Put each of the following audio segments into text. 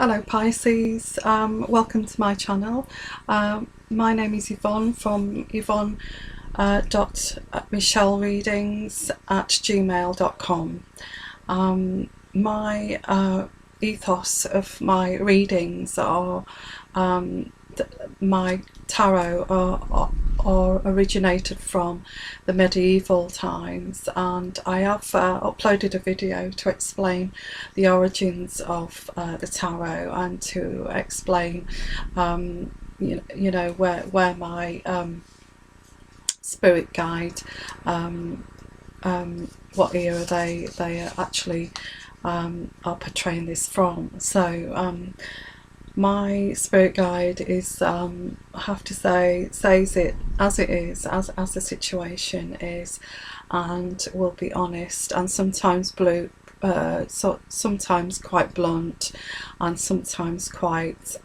Hello Pisces, welcome to my channel. My name is Yvonne from Yvonne michellereadings@gmail.com. My ethos of my readings are my tarot are originated from the medieval times, and I have uploaded a video to explain the origins of the tarot and to explain you know where my spirit guide what era they actually are portraying this from. So my spirit guide is, I have to say, says it as it is, as the situation is, and will be honest and sometimes sometimes quite blunt, and sometimes quite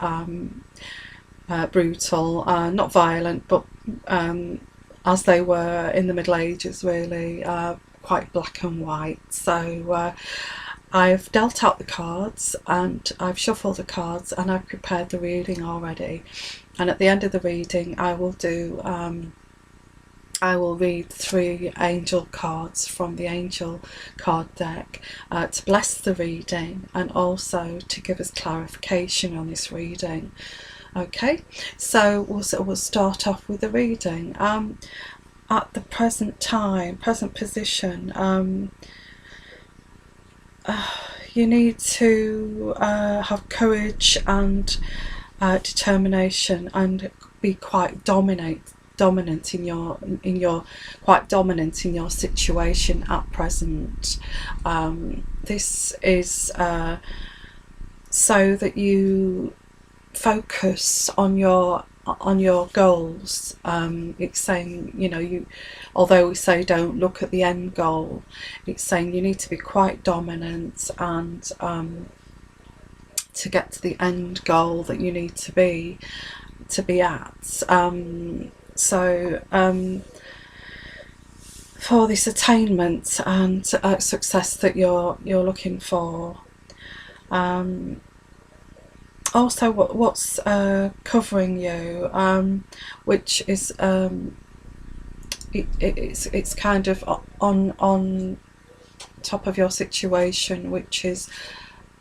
brutal, not violent, but as they were in the Middle Ages, really quite black and white. So I've dealt out the cards and I've shuffled the cards and I've prepared the reading already, and at the end of the reading I will do I will read 3 angel cards from the angel card deck to bless the reading and also to give us clarification on this reading. Okay, so we'll start off with the reading. At the present position, you need to have courage and determination, and be quite dominant in your quite dominant in your situation at present. This is so that you focus on your goals. It's saying, you know, although we say don't look at the end goal, it's saying you need to be quite dominant and to get to the end goal that you need to be at. So for this attainment and success that you're looking for, also what's covering you, which is it's kind of on top of your situation, which is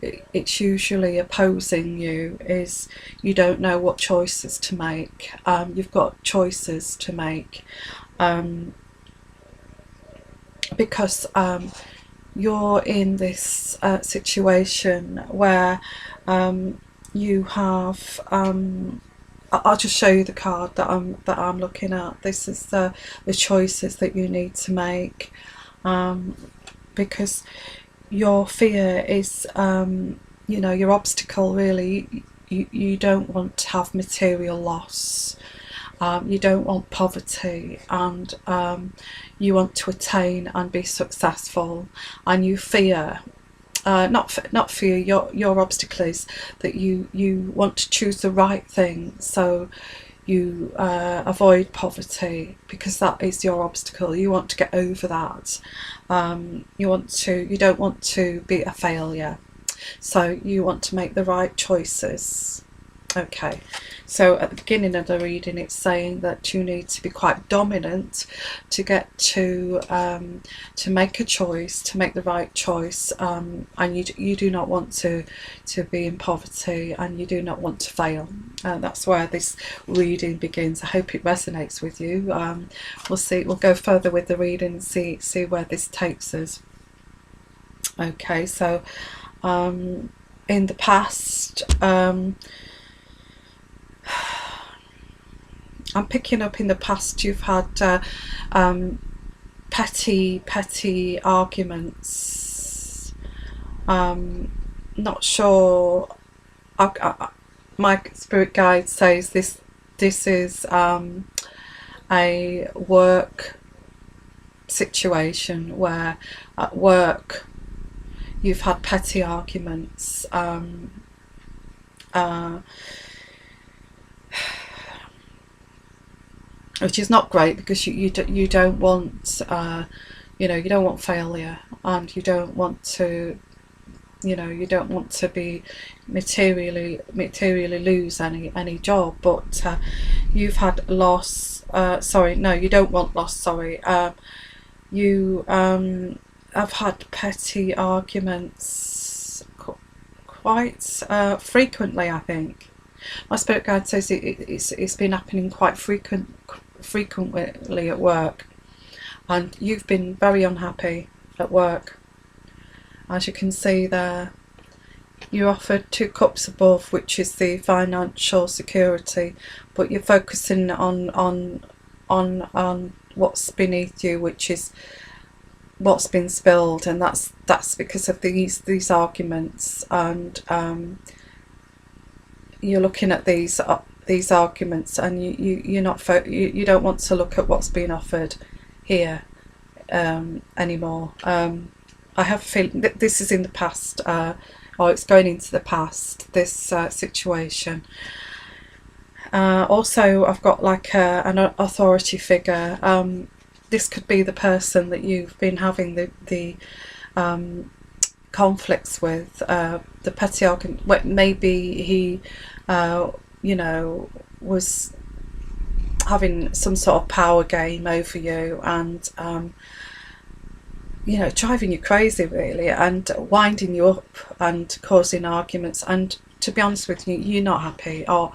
it's usually opposing you, is you don't know what choices to make. You've got choices to make because you're in this situation where you have I'll just show you the card that I'm looking at. This is the choices that you need to make, because your fear is you know, your obstacle really. You don't want to have material loss, you don't want poverty, and you want to attain and be successful, and you fear not fear, your obstacle is that you want to choose the right thing, so you avoid poverty because that is your obstacle. You want to get over that. You don't want to be a failure, so you want to make the right choices. Okay, so at the beginning of the reading it's saying that you need to be quite dominant to get to make a choice, to make the right choice, and you do not want to be in poverty, and you do not want to fail. That's where this reading begins. I hope it resonates with you. We'll see. We'll go further with the reading and see where this takes us. Okay, so in the past, I'm picking up in the past you've had petty arguments. Not sure. My spirit guide says this is a work situation where at work you've had petty arguments. Which is not great, because you don't want you know, you don't want failure, and you don't want to you know, you don't want to be materially lose any job, but you've had loss. Sorry, no, you don't want loss. Sorry, you have had petty arguments quite frequently, I think. My spirit guide says it's been happening quite frequently at work, and you've been very unhappy at work. As you can see there, you offered 2 cups above, which is the financial security, but you're focusing on what's beneath you, which is what's been spilled, and that's because of these arguments. And you're looking at these arguments, and you don't want to look at what's being offered here anymore. I have a feeling that this is in the past, or it's going into the past, this situation. Also, I've got like an authority figure. This could be the person that you've been having the conflicts with, the petty argument. Maybe he, you know, was having some sort of power game over you, and you know, driving you crazy really, and winding you up and causing arguments. And to be honest with you, you're not happy, or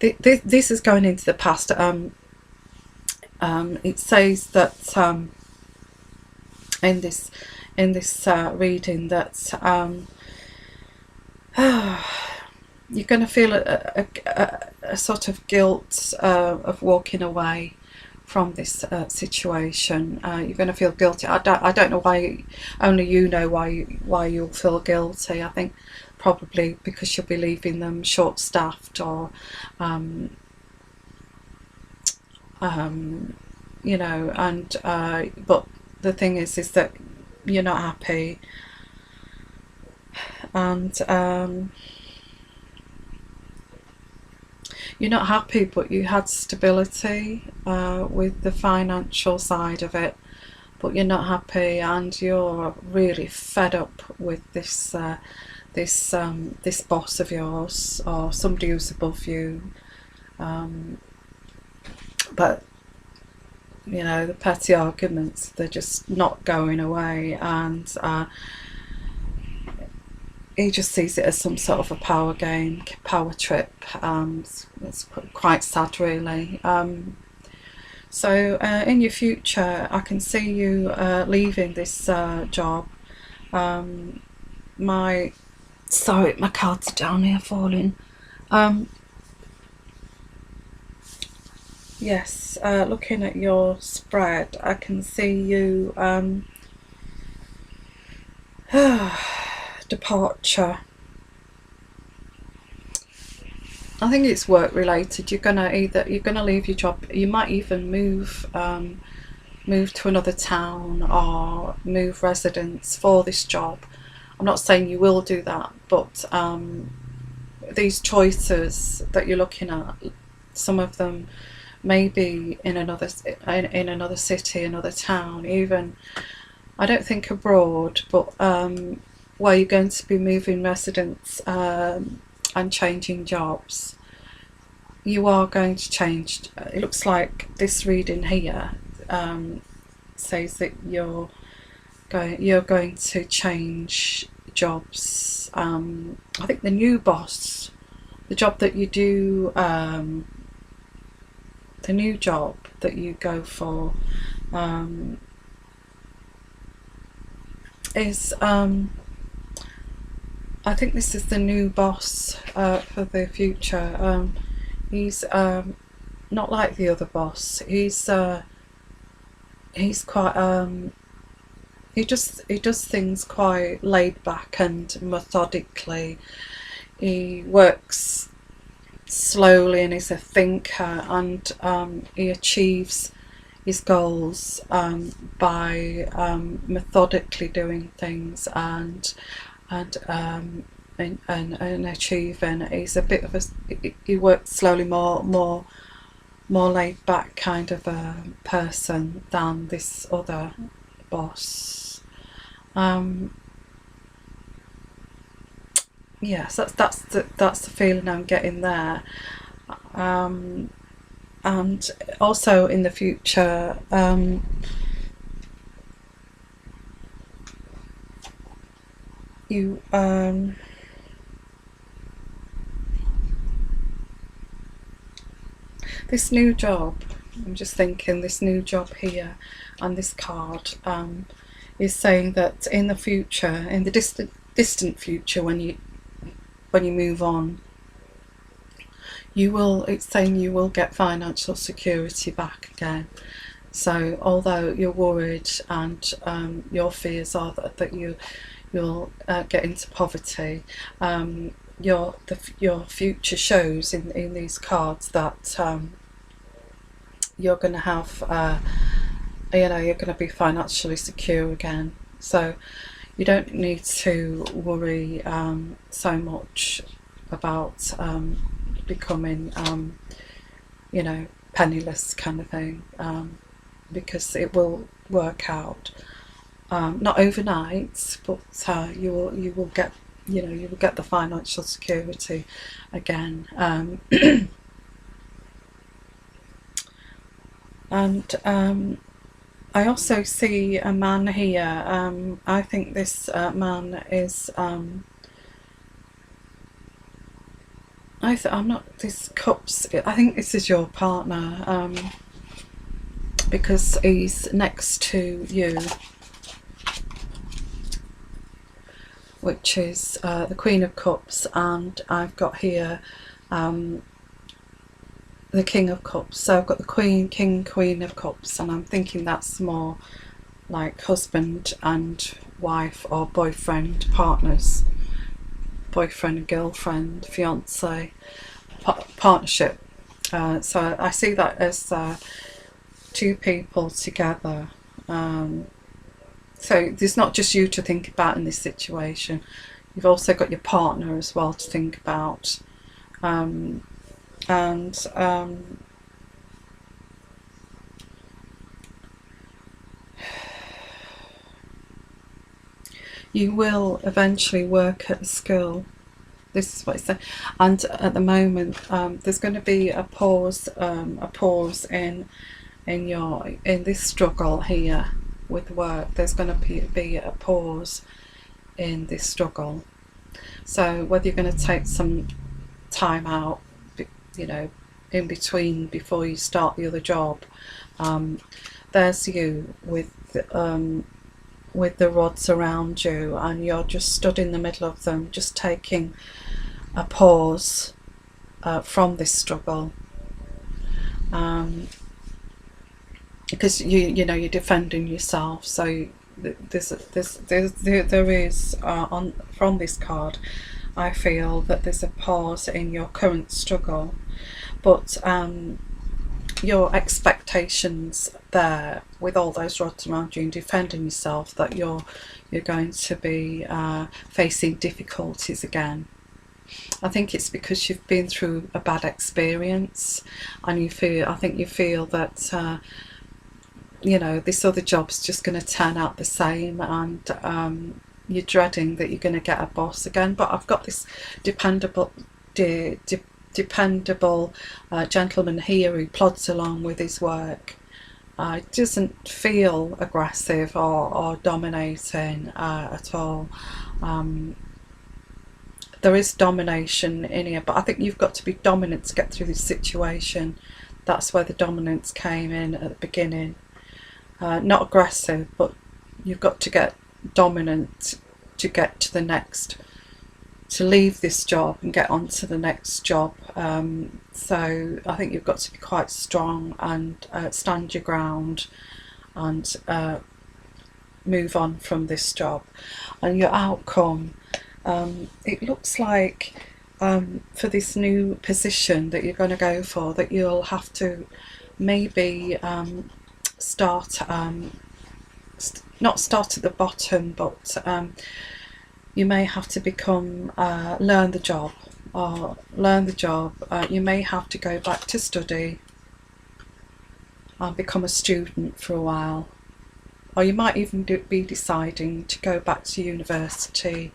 this is going into the past. It says that in this reading that you're going to feel a sort of guilt of walking away from this situation. You're going to feel guilty. I don't know why. Only you know why you'll feel guilty. I think probably because you'll be leaving them short-staffed, or you know. And but the thing is that you're not happy, and you're not happy, but you had stability with the financial side of it, but you're not happy, and you're really fed up with this this boss of yours, or somebody who's above you. But you know, the petty arguments, they're just not going away, and he just sees it as some sort of a power game, power trip. It's quite sad really. So in your future, I can see you leaving this job. My cards are down here falling. Yes, looking at your spread, I can see you departure. I think it's work related. You're gonna leave your job. You might even move to another town, or move residence for this job. I'm not saying you will do that, but these choices that you're looking at, some of them may be in another city, another town, even, I don't think abroad, but where you're going to be moving residence and changing jobs. You are going to change. It looks like this reading here says that you're going to change jobs. I think the new boss, the job that you do, the new job that you go for, is I think this is the new boss for the future. He's not like the other boss. He's quite he does things quite laid back and methodically. He works slowly, and he's a thinker, and he achieves his goals by methodically doing things and achieving. He's a bit of he works slowly, more laid back kind of a person than this other boss. yes, that's the feeling I'm getting there. Um, and also in the future, you this new job. I'm just thinking this new job here, and this card is saying that in the future, in the distant future, when you move on, you will. It's saying you will get financial security back again. So although you're worried and your fears are that you'll get into poverty, your future shows in these cards that you're going to have you're going to be financially secure again. So you don't need to worry so much about becoming penniless kind of thing, because it will work out. Not overnight, but you will get you will get the financial security again. And I also see a man here. I think this man is. I'm not. This cups. I think this is your partner, because he's next to you, which is the Queen of Cups, and I've got here the King of Cups. So I've got the Queen of Cups, and I'm thinking that's more like husband and wife, or boyfriend, partners, boyfriend and girlfriend, fiance, partnership. So I see that as two people together. So there's not just you to think about in this situation. You've also got your partner as well to think about. And you will eventually work at a school. This is what it's saying. And at the moment, there's going to be a pause in this struggle here with work. There's going to be a pause in this struggle. So whether you're going to take some time out, in between before you start the other job, there's you with the rods around you, and you're just stood in the middle of them, just taking a pause from this struggle, because you're defending yourself. So there is on from this card, I feel that there's a pause in your current struggle, but your expectations there, with all those rods around you and defending yourself, that you're going to be facing difficulties again. I think it's because you've been through a bad experience, and you feel that this other job's just going to turn out the same, and you're dreading that you're going to get a boss again. But I've got this dependable gentleman here who plods along with his work. Doesn't feel aggressive or dominating at all. There is domination in here, but I think you've got to be dominant to get through this situation. That's where the dominance came in at the beginning. Not aggressive, but you've got to get dominant to get to the next, to leave this job and get on to the next job. So I think you've got to be quite strong and stand your ground and move on from this job. And your outcome, it looks like for this new position that you're going to go for, that you'll have to maybe start not start at the bottom, but you may have to learn the job. You may have to go back to study and become a student for a while, or you might even be deciding to go back to university,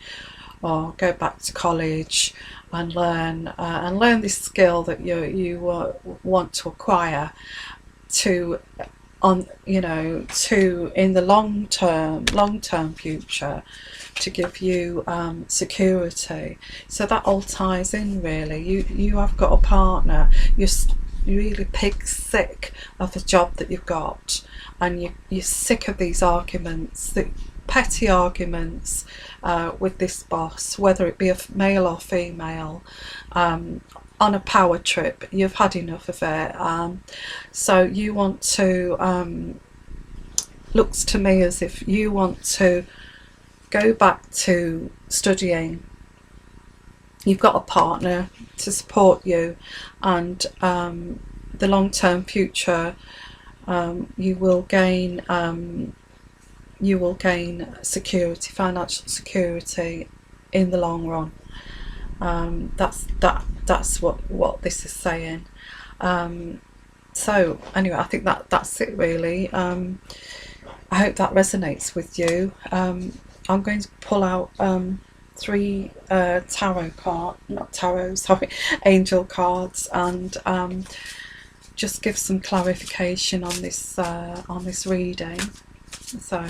or go back to college and learn this skill that you want to acquire to to in the long term future, to give you security. So that all ties in really. You have got a partner. You're really pig sick of the job that you've got, and you're sick of these arguments, the petty arguments with this boss, whether it be a male or female, on a power trip. You've had enough of it. So you want to, looks to me as if you want to go back to studying. You've got a partner to support you, and the long-term future, you will gain security, financial security in the long run. That's what this is saying. So anyway, I think that's it really. I hope that resonates with you. I'm going to pull out 3 tarot card, not tarot, sorry, angel cards, and just give some clarification on this reading. So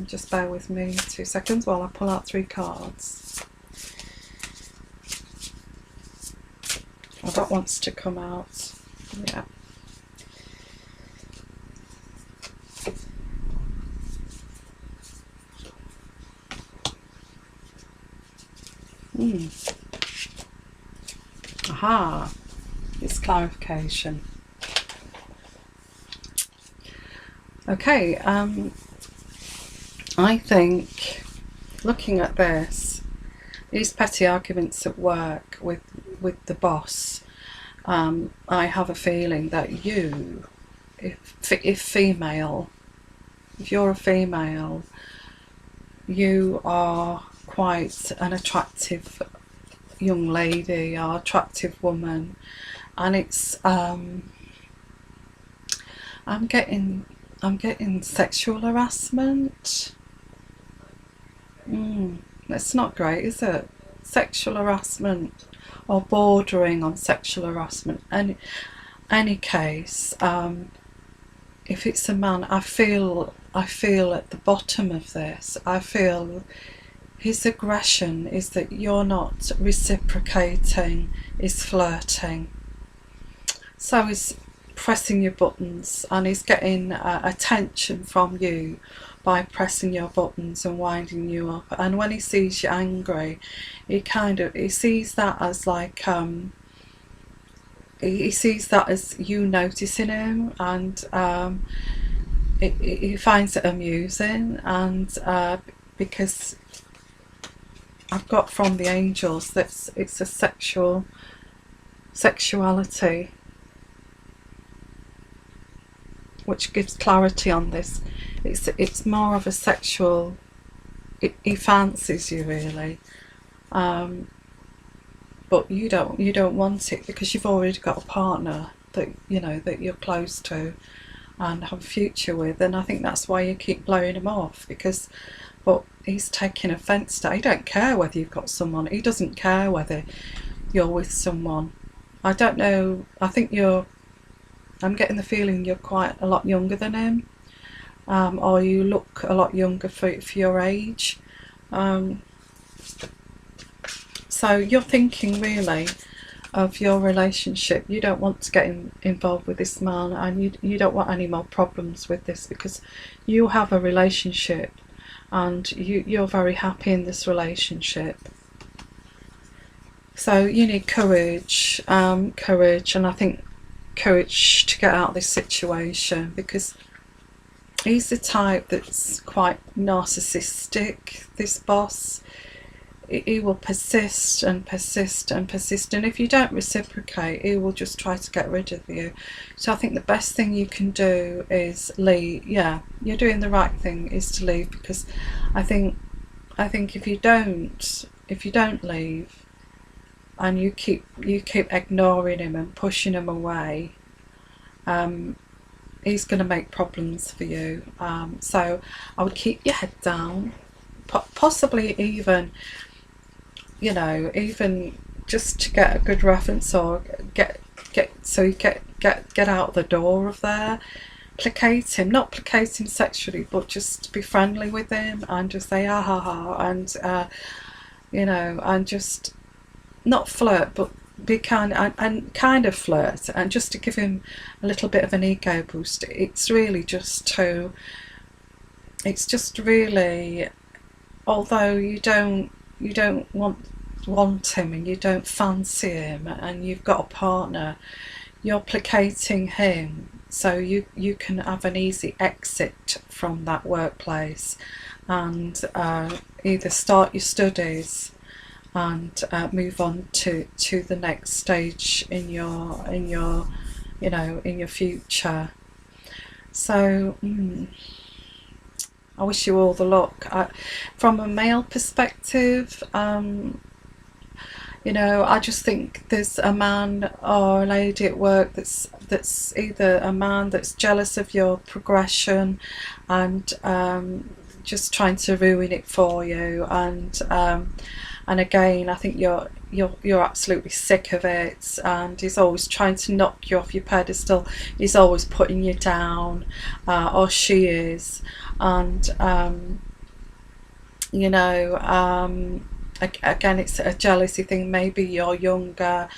just bear with me 2 seconds while I pull out 3 cards. Oh, that wants to come out. Yeah. Aha, it's clarification. Okay, I think looking at this, these petty arguments at work with the boss, I have a feeling that you, if female, if you're a female, you are quite an attractive young lady or attractive woman, and it's I'm getting sexual harassment. That's not great, is it? Sexual harassment or bordering on sexual harassment. And any case, if it's a man, I feel at the bottom of this, I feel his aggression is that you're not reciprocating, is flirting. So he's pressing your buttons, and he's getting attention from you by pressing your buttons and winding you up. And when he sees you angry, he sees that as like he sees that as you noticing him, and he finds it amusing. And because I've got from the angels that it's a sexuality, which gives clarity on this. It's more of a sexual. He fancies you really, but you don't want it because you've already got a partner that that you're close to and have a future with. And I think that's why you keep blowing him off, but he's taking offence to. He don't care whether you've got someone. He doesn't care whether you're with someone. I don't know. I think I'm getting the feeling you're quite a lot younger than him, or you look a lot younger for your age. So you're thinking really of your relationship. You don't want to get involved with this man, and you don't want any more problems with this, because you have a relationship and you're very happy in this relationship. So you need courage, and I think courage to get out of this situation, because he's the type that's quite narcissistic, this boss. He will persist and persist and persist, and if you don't reciprocate, he will just try to get rid of you. So I think the best thing you can do is leave. Yeah, you're doing the right thing, is to leave, because I think if you don't leave, and you keep ignoring him and pushing him away, he's going to make problems for you. So I would keep your head down, possibly even you know, even just to get a good reference, or get out the door of there. Placate him, not placate him sexually, but just be friendly with him and just say ah ha ha, and you know, and just not flirt, but be kind, and kind of flirt, and just to give him a little bit of an ego boost. It's really just to, it's just really, although you don't want him and you don't fancy him and you've got a partner, you're placating him so you can have an easy exit from that workplace, and either start your studies and move on to the next stage in your you know, in your future. So I wish you all the luck. From a male perspective, you know, I just think there's a man or a lady at work that's either a man that's jealous of your progression and just trying to ruin it for you, and again, I think you're absolutely sick of it, and he's always trying to knock you off your pedestal. He's always putting you down, or she is, and you know, again, it's a jealousy thing. Maybe you're younger,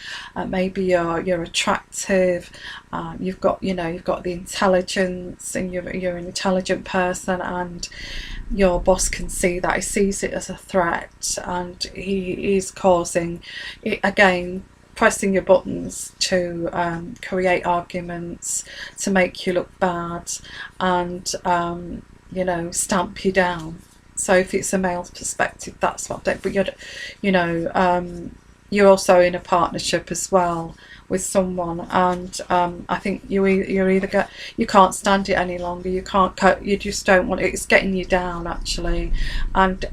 maybe you're attractive, you've got, you know, you've got the intelligence, and you're an intelligent person, and your boss can see that. He sees it as a threat, and he is causing it, again, pressing your buttons to create arguments, to make you look bad, and you know, stamp you down. So if it's a male's perspective, that's what they, but you know, you're also in a partnership as well with someone, and I think you're either you can't stand it any longer. You can't cope. You just don't want it. It's getting you down, actually. And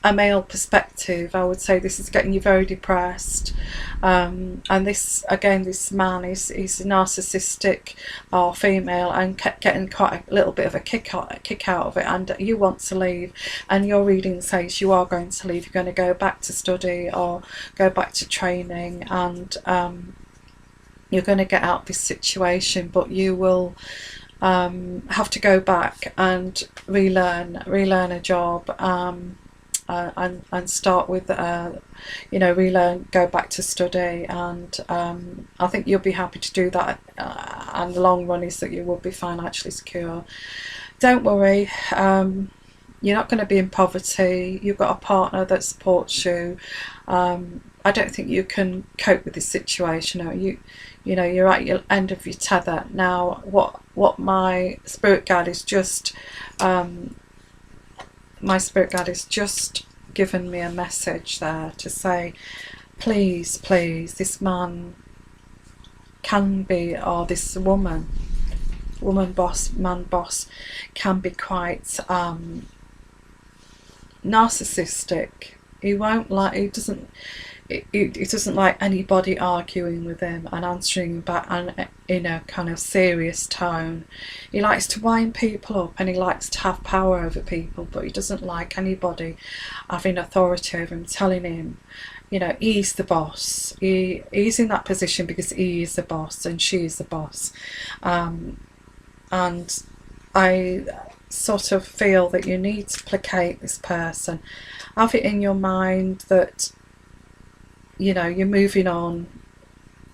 a male perspective, I would say this is getting you very depressed. And this, again, this man is narcissistic or female, and getting quite a little bit of a kick out of it. And you want to leave, and your reading says you are going to leave. You're going to go back to study or go back to training, and you're going to get out of this situation, but you will have to go back and relearn a job, and start with you know, relearn, go back to study, and I think you'll be happy to do that, and the long run is that you will be financially secure. Don't worry, you're not going to be in poverty. You've got a partner that supports you. I don't think you can cope with this situation. You know, you're at your end of your tether now. What my spirit guide is just given me a message there to say, please, this man can be, or this man boss can be quite narcissistic. He doesn't like anybody arguing with him and answering back and in a kind of serious tone. He likes to wind people up, and he likes to have power over people, but he doesn't like anybody having authority over him, telling him, you know, he's the boss. He's in that position because he is the boss and she is the boss. And I sort of feel that you need to placate this person. Have it in your mind that, you know, you're moving on,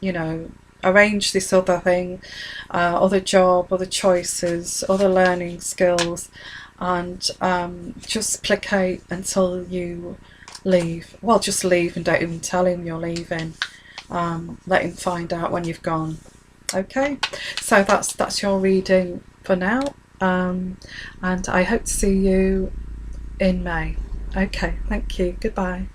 you know, arrange this other thing, other job, other choices, other learning skills, and just placate until you leave. Well, just leave and don't even tell him you're leaving. Let him find out when you've gone. Okay, so that's your reading for now, and I hope to see you in May. Okay, thank you. Goodbye.